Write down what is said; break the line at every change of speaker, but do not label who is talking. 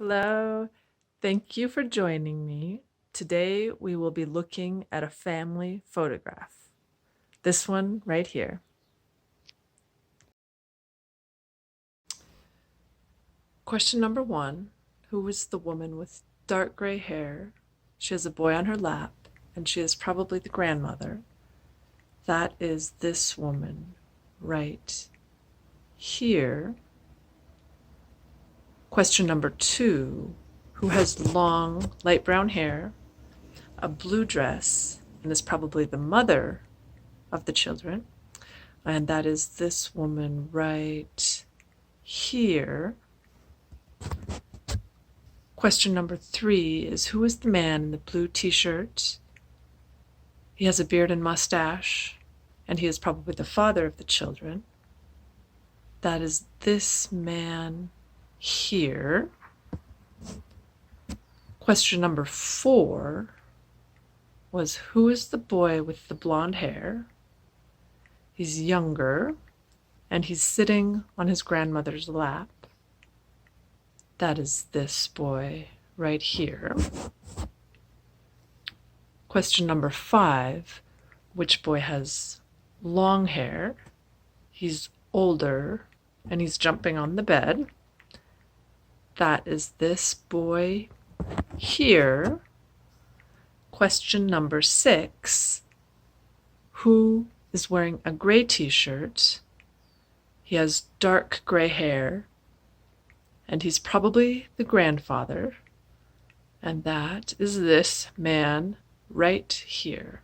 Hello. Thank you for joining me. Today we will be looking at a family photograph. This one right here. Question number 1. Who is the woman with dark gray hair? She has a boy on her lap, and she is probably the grandmother. That is this woman right here. Question number 2. Who has long, light brown hair, a blue dress, and is probably the mother of the children? And that is this woman right here. Question number 3 is, who is the man in the blue t-shirt? He has a beard and mustache, and he is probably the father of the children. That is this man here. Question number 4 was, who is the boy with the blonde hair? He's younger, and he's sitting on his grandmother's lap. That is this boy right here. Question number 5, which boy has long hair? He's older, and he's jumping on the bed. That is this boy here. Question number 6, who is wearing a gray t-shirt? He has dark gray hair, and he's probably the grandfather. And that is this man right here.